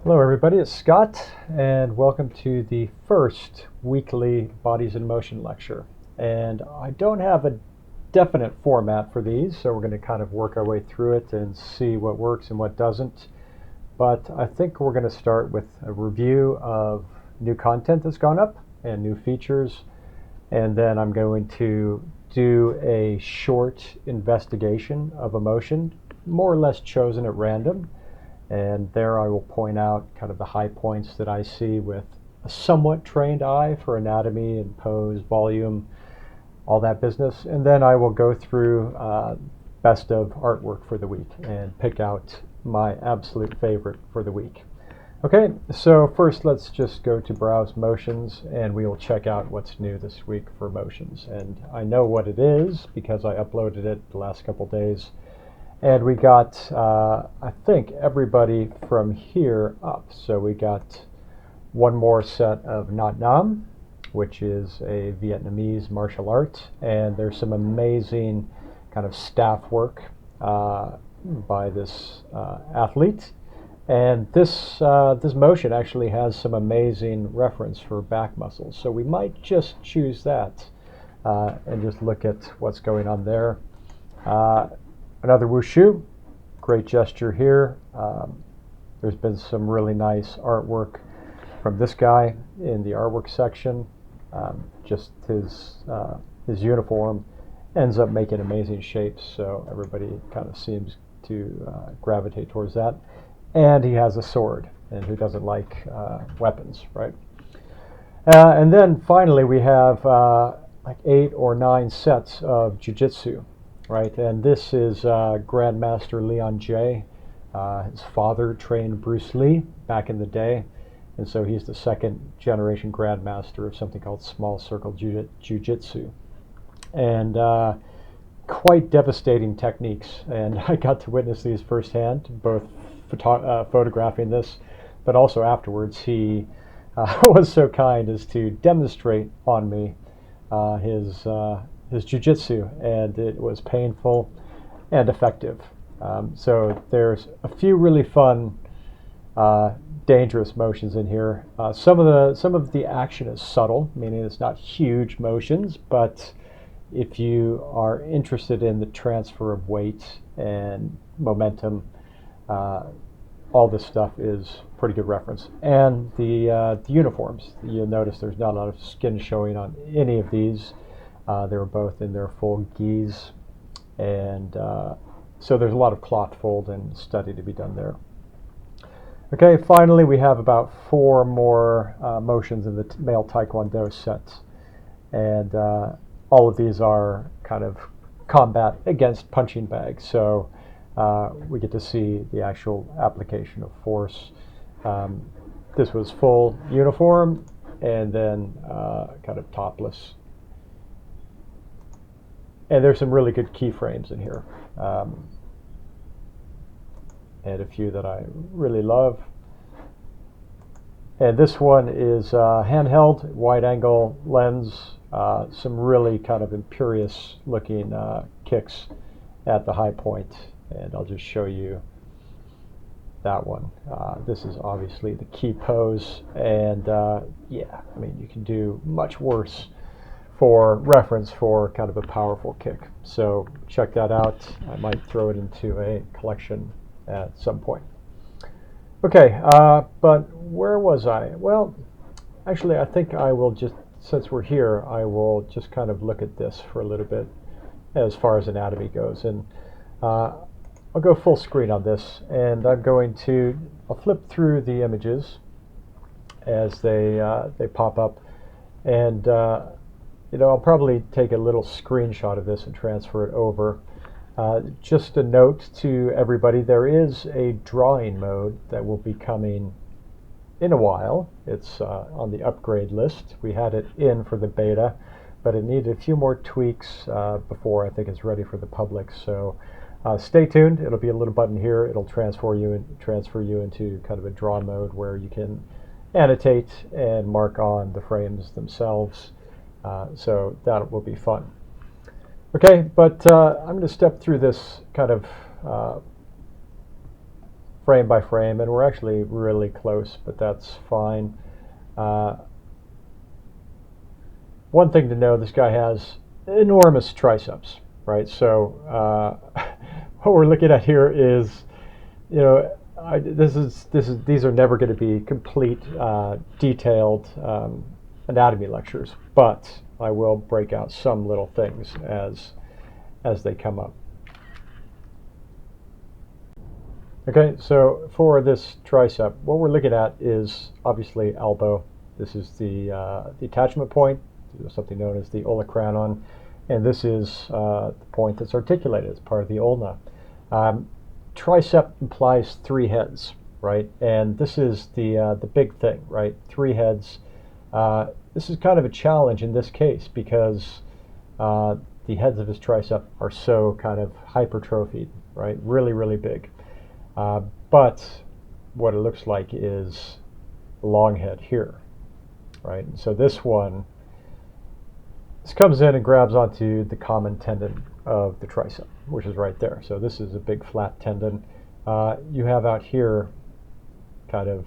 Hello everybody, it's Scott and welcome to the first weekly Bodies in Motion lecture. And I don't have a definite format for these, so we're going to kind of work our way through it and see what works and what doesn't. But I think we're going to start with a review of new content that's gone up and new features. And then I'm going to do a short investigation of a motion, more or less chosen at random. And there I will point out kind of the high points that I see with a somewhat trained eye for anatomy and pose, volume, all that business. And then I will go through best of artwork for the week and pick out my absolute favorite for the week. Okay, so first let's just go to Browse Motions and we will check out what's new this week for motions. And I know what it is because I uploaded it the last couple days. And we got, I think, everybody from here up. So we got one more set of Nhat Nam, which is a Vietnamese martial art. And there's some amazing kind of staff work by this athlete. And this motion actually has some amazing reference for back muscles. So we might just choose that and just look at what's going on there. Another wushu, great gesture here. There's been some really nice artwork from this guy in the artwork section. Just his uniform ends up making amazing shapes, so everybody kind of seems to gravitate towards that. And he has a sword, and who doesn't like weapons, right? And then finally we have like 8 or 9 sets of jiu-jitsu. Right, and this is Grandmaster Leon J. His father trained Bruce Lee back in the day, and so he's the second generation Grandmaster of something called Small Circle Jiu-Jitsu. And quite devastating techniques, and I got to witness these firsthand, both photographing this, but also afterwards he was so kind as to demonstrate on me his jiu-jitsu, and it was painful and effective. So there's a few really fun, dangerous motions in here. Some of the action is subtle, meaning it's not huge motions, but if you are interested in the transfer of weight and momentum, all this stuff is pretty good reference. And the uniforms, you'll notice there's not a lot of skin showing on any of these. They were both in their full gis, and so there's a lot of cloth fold and study to be done there. Okay, finally we have about 4 more motions in the male Taekwondo set, and all of these are kind of combat against punching bags, so we get to see the actual application of force. This was full uniform and then kind of topless. And there's some really good keyframes in here, and a few that I really love. And this one is handheld, wide-angle lens, some really kind of imperious looking kicks at the high point. And I'll just show you that one. This is obviously the key pose, and yeah, I mean, you can do much worse for reference for kind of a powerful kick. So check that out. I might throw it into a collection at some point. Okay, but where was I? Well, actually I think I will just, since we're here, I will just kind of look at this for a little bit as far as anatomy goes. And I'll go full screen on this, and I'll flip through the images as they pop up, and I'll probably take a little screenshot of this and transfer it over. Just a note to everybody, there is a drawing mode that will be coming in a while. It's on the upgrade list. We had it in for the beta, but it needed a few more tweaks before I think it's ready for the public. So stay tuned. It'll be a little button here. It'll transfer you into kind of a draw mode where you can annotate and mark on the frames themselves. So that will be fun. Okay, but I'm going to step through this kind of frame by frame, and we're actually really close, but that's fine. One thing to know, this guy has enormous triceps, right? So what we're looking at here is, you know, these are never going to be complete, detailed anatomy lectures, but I will break out some little things as they come up. Okay, so for this tricep, what we're looking at is obviously elbow. This is the attachment point, something known as the olecranon, and this is the point that's articulated as part of the ulna. Tricep implies three heads, right? And this is the big thing, right? Three heads. This is kind of a challenge in this case because the heads of his tricep are so kind of hypertrophied, right? Really, really big. But what it looks like is the long head here, right? And so this comes in and grabs onto the common tendon of the tricep, which is right there. So this is a big flat tendon. You have out here kind of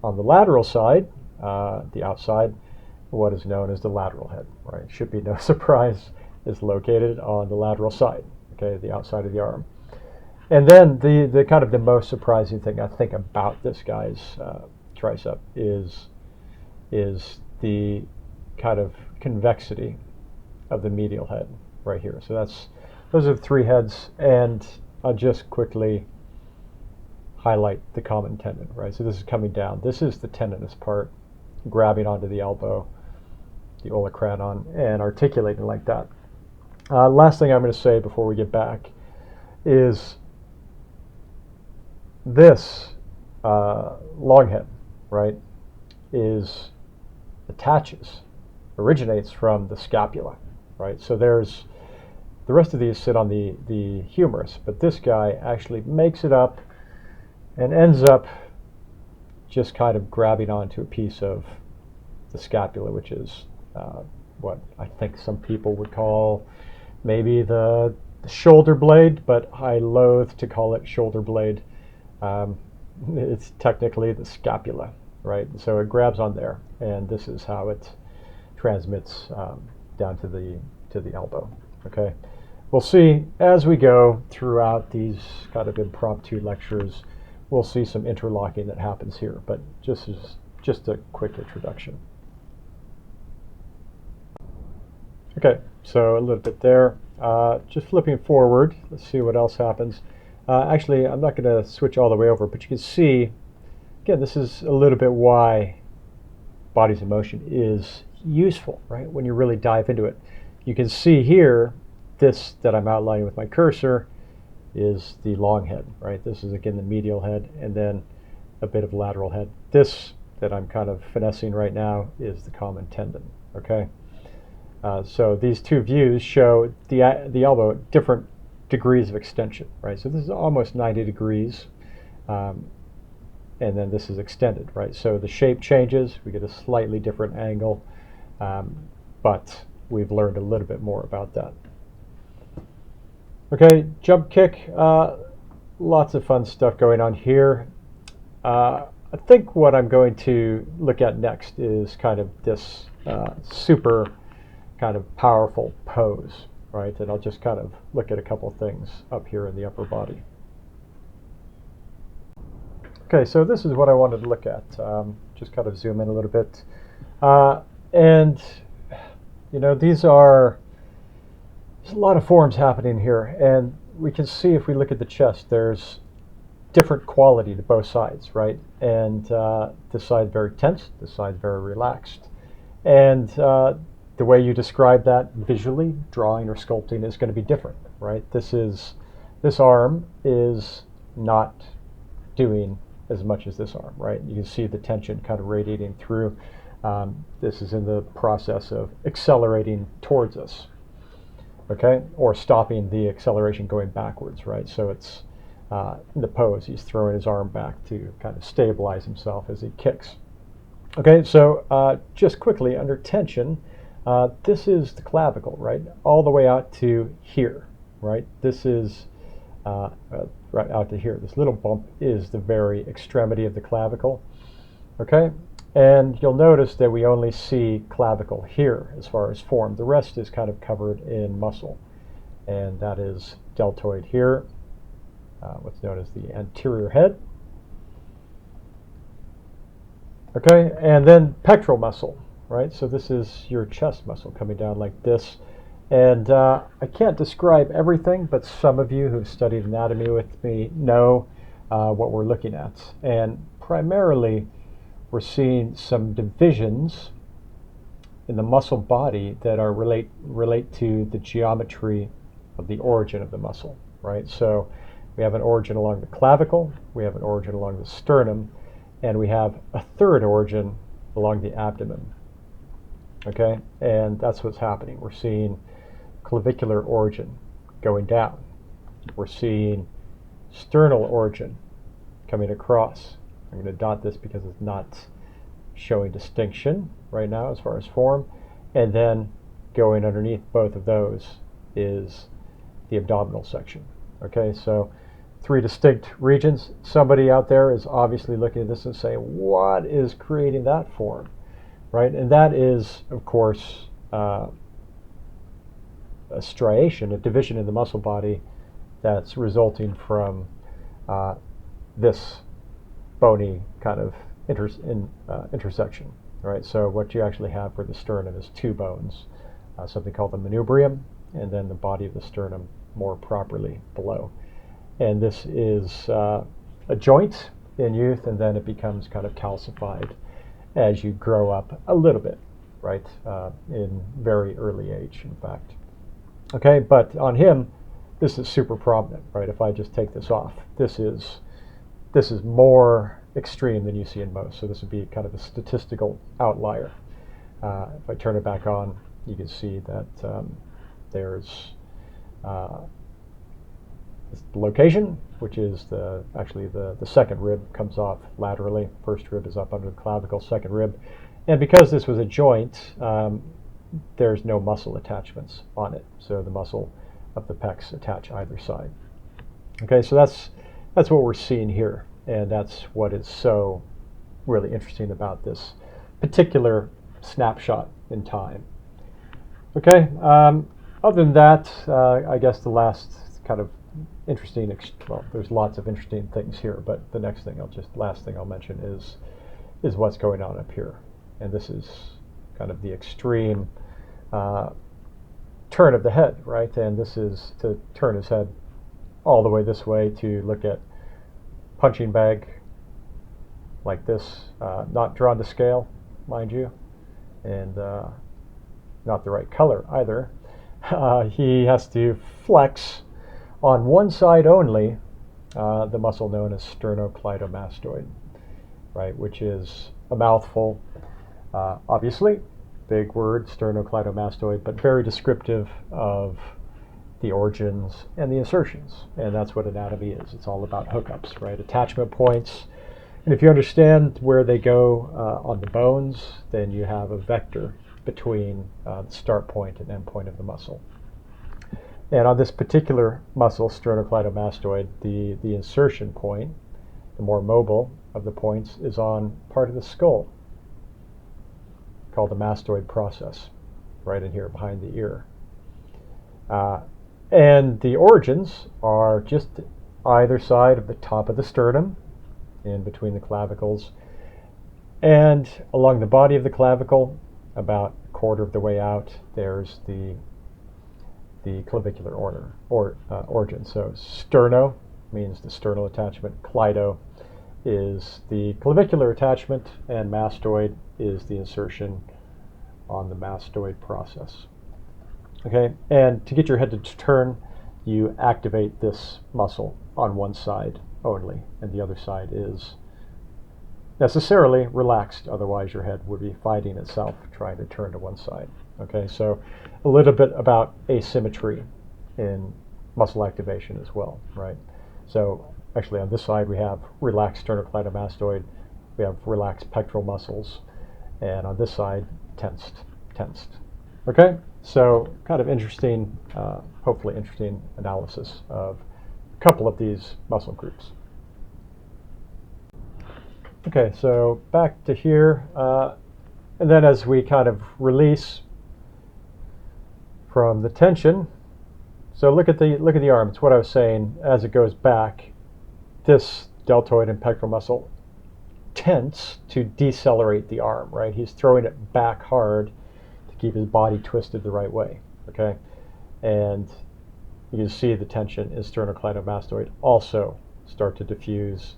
on the lateral side, the outside, what is known as the lateral head, right? Should be no surprise, is located on the lateral side, okay, the outside of the arm. And then the kind of the most surprising thing I think about this guy's tricep is the kind of convexity of the medial head right here. So those are the three heads, and I'll just quickly highlight the common tendon, right? So this is coming down. This is the tendinous part, grabbing onto the elbow, the olecranon, and articulating like that. Last thing I'm going to say before we get back is this long head, right, originates from the scapula, right? So there's the rest of these sit on the humerus, but this guy actually makes it up and ends up just kind of grabbing onto a piece of the scapula, which is what I think some people would call maybe the shoulder blade, but I loathe to call it shoulder blade. It's technically the scapula, right? So it grabs on there, and this is how it transmits down to the elbow. Okay, we'll see as we go throughout these kind of impromptu lectures. We'll see some interlocking that happens here, but just a quick introduction. Okay, so a little bit there. Just flipping forward, let's see what else happens. Actually, I'm not going to switch all the way over, but you can see, again, this is a little bit why bodies in motion is useful, right? When you really dive into it. You can see here, this that I'm outlining with my cursor is the long head, right? This is, again, the medial head, and then a bit of lateral head. This that I'm kind of finessing right now is the common tendon, okay? So these two views show the elbow at different degrees of extension, right? So this is almost 90 degrees, and then this is extended, right? So the shape changes, we get a slightly different angle, but we've learned a little bit more about that. Okay, jump kick, lots of fun stuff going on here. I think what I'm going to look at next is kind of this super kind of powerful pose, right? And I'll just kind of look at a couple of things up here in the upper body. Okay, so this is what I wanted to look at. Just kind of zoom in a little bit. And, you know, there's a lot of forms happening here. And we can see if we look at the chest, there's different quality to both sides, right? And this side very tense, this side very relaxed. And the way you describe that visually, drawing or sculpting, is going to be different, right? This arm is not doing as much as this arm, right? You can see the tension kind of radiating through. This is in the process of accelerating towards us, okay? Or stopping the acceleration going backwards, right? So it's in the pose, he's throwing his arm back to kind of stabilize himself as he kicks. Okay, so just quickly, under tension, this is the clavicle, right? All the way out to here, right? This is right out to here. This little bump is the very extremity of the clavicle. Okay, and you'll notice that we only see clavicle here as far as form. The rest is kind of covered in muscle, and that is deltoid here, what's known as the anterior head. Okay, and then pectoral muscle, right? So this is your chest muscle coming down like this. And I can't describe everything, but some of you who've studied anatomy with me know what we're looking at. And primarily, we're seeing some divisions in the muscle body that are relate to the geometry of the origin of the muscle, right? So we have an origin along the clavicle, we have an origin along the sternum, and we have a third origin along the abdomen. Okay, and that's what's happening. We're seeing clavicular origin going down. We're seeing sternal origin coming across. I'm going to dot this because it's not showing distinction right now as far as form. And then going underneath both of those is the abdominal section. Okay, so 3 distinct regions. Somebody out there is obviously looking at this and saying, what is creating that form? Right, and that is, of course, a striation, a division in the muscle body that's resulting from this bony kind of intersection. Right, so what you actually have for the sternum is 2 bones, something called the manubrium, and then the body of the sternum more properly below. And this is a joint in youth, and then it becomes kind of calcified as you grow up a little bit, right, in very early age, in fact. Okay, but on him, this is super prominent, right? If I just take this off, this is more extreme than you see in most, so this would be kind of a statistical outlier. If I turn it back on, you can see that there's this location, which is actually the second rib comes off laterally. First rib is up under the clavicle, second rib. And because this was a joint, there's no muscle attachments on it. So the muscle of the pecs attach either side. Okay, so that's what we're seeing here. And that's what is so really interesting about this particular snapshot in time. Okay, other than that, I guess the last kind of interesting, well, there's lots of interesting things here, but the last thing I'll mention is what's going on up here. And this is kind of the extreme turn of the head, right? And this is to turn his head all the way this way to look at punching bag like this, not drawn to scale, mind you, and not the right color either. He has to flex on one side only the muscle known as sternocleidomastoid, right, which is a mouthful, obviously, big word, sternocleidomastoid, but very descriptive of the origins and the insertions, and that's what anatomy is. It's all about hookups, right, attachment points, and if you understand where they go on the bones, then you have a vector between the start point and end point of the muscle. And on this particular muscle, sternocleidomastoid, the insertion point, the more mobile of the points, is on part of the skull, called the mastoid process, right in here behind the ear. And the origins are just either side of the top of the sternum, in between the clavicles, and along the body of the clavicle, about a quarter of the way out, there's the clavicular origin. So sterno means the sternal attachment, cleido is the clavicular attachment, and mastoid is the insertion on the mastoid process. Okay, and to get your head to turn, you activate this muscle on one side only, and the other side is necessarily relaxed, otherwise your head would be fighting itself trying to turn to one side. Okay, so a little bit about asymmetry in muscle activation as well, right? So actually on this side we have relaxed sternocleidomastoid, we have relaxed pectoral muscles, and on this side tensed. Okay, so kind of interesting, hopefully interesting analysis of couple of these muscle groups. Okay, so back to here, and then as we kind of release from the tension, so look at the arm. It's what I was saying. As it goes back, this deltoid and pectoral muscle tends to decelerate the arm, right? He's throwing it back hard to keep his body twisted the right way, okay? And you can see the tension in sternocleidomastoid also start to diffuse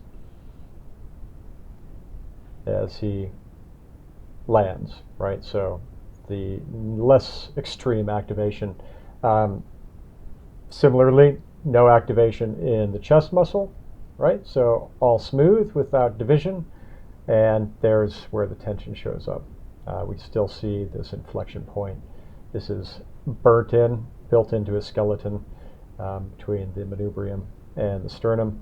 as he lands, right? So the less extreme activation. Similarly, no activation in the chest muscle, right? So all smooth without division, and there's where the tension shows up. We still see this inflection point. This is built into his skeleton between the manubrium and the sternum.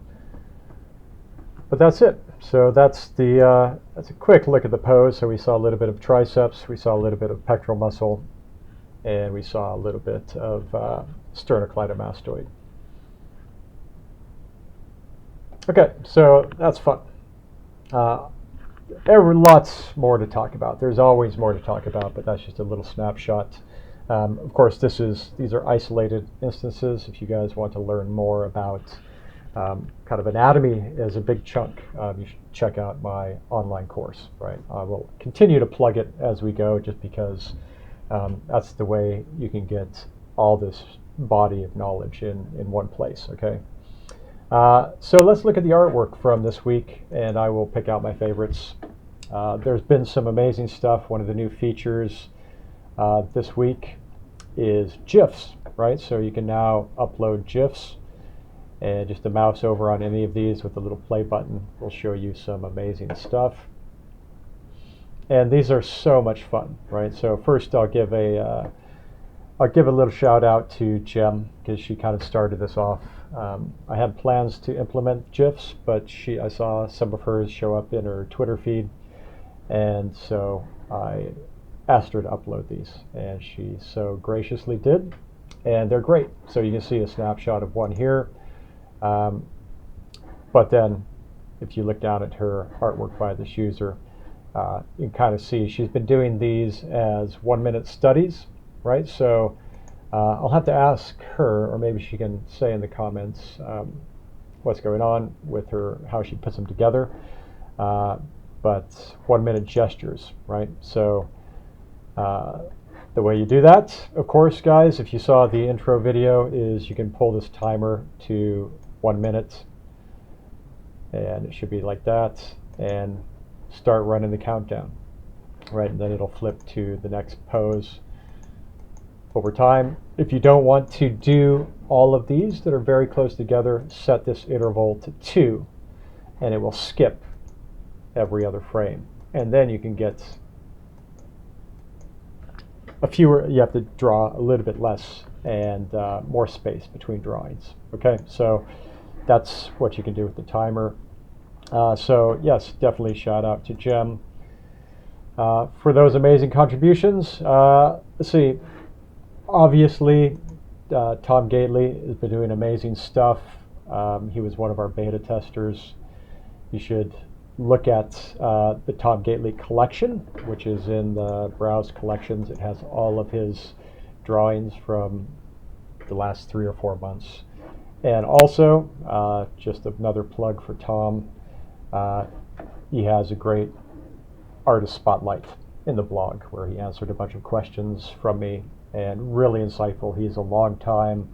But that's it. So that's a quick look at the pose. So we saw a little bit of triceps, we saw a little bit of pectoral muscle, and we saw a little bit of sternocleidomastoid. Okay, so that's fun. There were lots more to talk about. There's always more to talk about, but that's just a little snapshot. Of course, these are isolated instances. If you guys want to learn more about kind of anatomy as a big chunk, you should check out my online course, right? I will continue to plug it as we go, just because that's the way you can get all this body of knowledge in one place, okay? So let's look at the artwork from this week, and I will pick out my favorites. There's been some amazing stuff. One of the new features this week is GIFs, right? So you can now upload GIFs, and just a mouse over on any of these with the little play button will show you some amazing stuff. And these are so much fun, right? So first I'll give a little shout out to Jem, because she kind of started this off. I had plans to implement GIFs, but I saw some of hers show up in her Twitter feed, and so I asked her to upload these, and she so graciously did, and they're great. So you can see a snapshot of one here, but then if you look down at her artwork by this user, you can kind of see she's been doing these as 1-minute studies, right? So I'll have to ask her, or maybe she can say in the comments what's going on with her, how she puts them together. But 1-minute gestures, right? So the way you do that, of course, guys, if you saw the intro video, is you can pull this timer to 1 minute, and it should be like that, and start running the countdown, right? And then it'll flip to the next pose over time. If you don't want to do all of these that are very close together, set this interval to 2, and it will skip every other frame. And then you can get you have to draw a little bit less and more space between drawings. Okay, so that's what you can do with the timer. So yes, definitely shout out to Jem for those amazing contributions. Let's see. Obviously, Tom Gately has been doing amazing stuff. He was one of our beta testers. You should look at the Tom Gately collection, which is in the Browse Collections. It has all of his drawings from the last 3 or 4 months. And also, just another plug for Tom, he has a great artist spotlight in the blog where he answered a bunch of questions from me, and really insightful. He's a long-time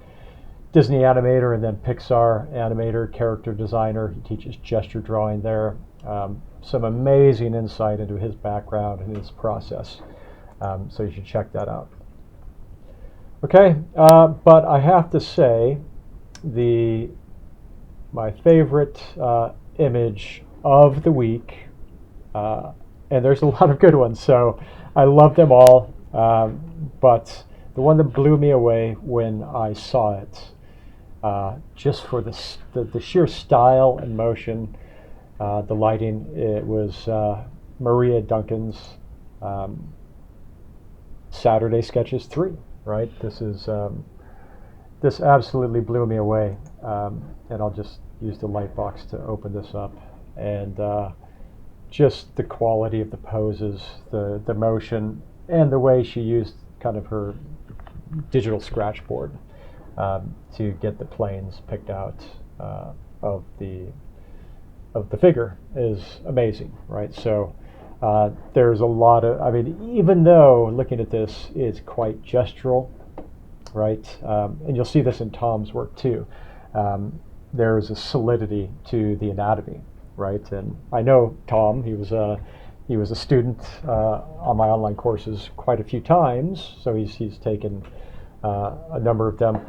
Disney animator and then Pixar animator, character designer. He teaches gesture drawing there. Some amazing insight into his background and his process. So you should check that out. Okay, but I have to say, my favorite image of the week, and there's a lot of good ones, so I love them all, but the one that blew me away when I saw it, just for the sheer style and motion, the lighting, it was Maria Duncan's Saturday Sketches 3, right? This is this absolutely blew me away. And I'll just use the light box to open this up. And just the quality of the poses, the motion, and the way she used kind of her digital scratch board to get the planes picked out of the figure is amazing, right? So there's a lot of, I mean, even though looking at this is quite gestural, right? And you'll see this in Tom's work too. There's a solidity to the anatomy, right? And I know Tom, he was a student on my online courses quite a few times, so he's taken a number of them.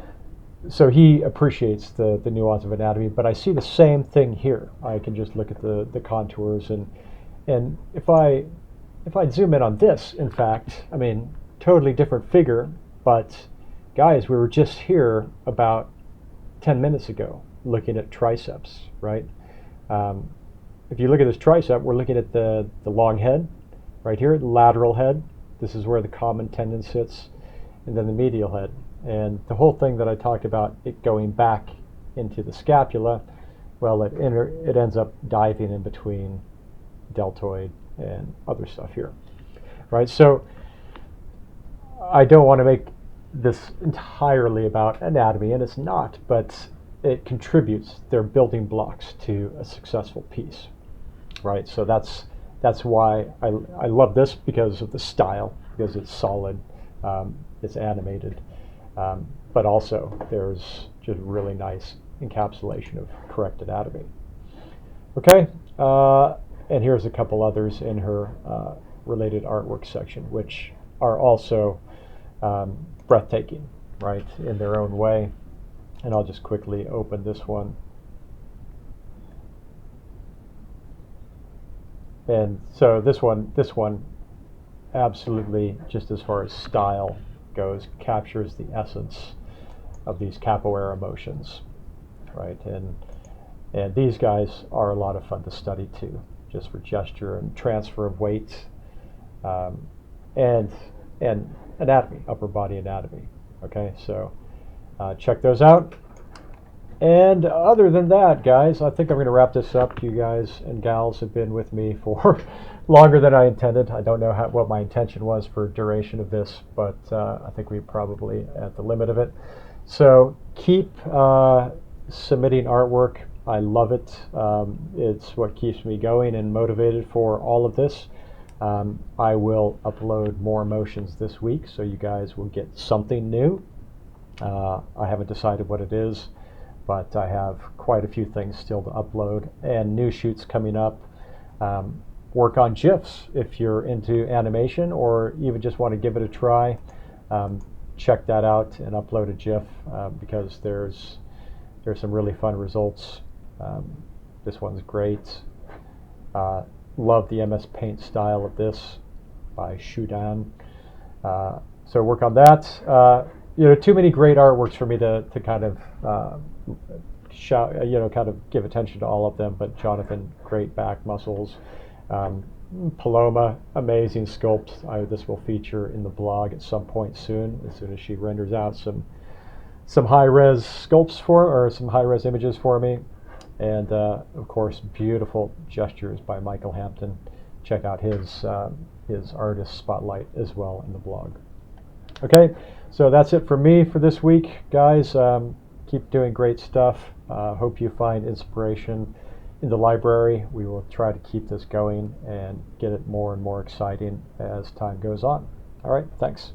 So he appreciates the nuance of anatomy, but I see the same thing here. I can just look at the contours, and if I zoom in on this, in fact, I mean, totally different figure, but guys, we were just here about 10 minutes ago looking at triceps, right? If you look at this tricep, we're looking at the long head right here, the lateral head. This is where the common tendon sits, and then the medial head. And the whole thing that I talked about, it going back into the scapula, well, it ends up diving in between deltoid and other stuff here, right? So I don't want to make this entirely about anatomy, and it's not, but it contributes. They're building blocks to a successful piece, right? So that's why I love this, because of the style, because it's solid, it's animated. But also there's just really nice encapsulation of correct anatomy. Okay, and here's a couple others in her related artwork section, which are also breathtaking, right, in their own way. And I'll just quickly open this one. And so this one absolutely, just as far as style goes, captures the essence of these capoeira motions, right? And these guys are a lot of fun to study too, just for gesture and transfer of weight, and anatomy, upper body anatomy. Okay, so check those out. And other than that, guys, I think I'm going to wrap this up. You guys and gals have been with me for longer than I intended. I don't know what my intention was for duration of this, but I think we're probably at the limit of it. So keep submitting artwork. I love it. It's what keeps me going and motivated for all of this. I will upload more motions this week, so you guys will get something new. I haven't decided what it is, but I have quite a few things still to upload, and new shoots coming up. Work on GIFs if you're into animation, or even just want to give it a try. Check that out and upload a GIF, because there's some really fun results. This one's great. Love the MS Paint style of this by Shudan. So work on that. Too many great artworks for me to kind of kind of give attention to all of them. But Jonathan, great back muscles. Paloma, amazing sculpt. This will feature in the blog at some point soon, as soon as she renders out some high-res sculpts or some high-res images for me. And of course, beautiful gestures by Michael Hampton. Check out his artist spotlight as well in the blog. Okay, so that's it for me for this week, guys. Keep doing great stuff. Hope you find inspiration in the library. We will try to keep this going and get it more and more exciting as time goes on. All right, thanks.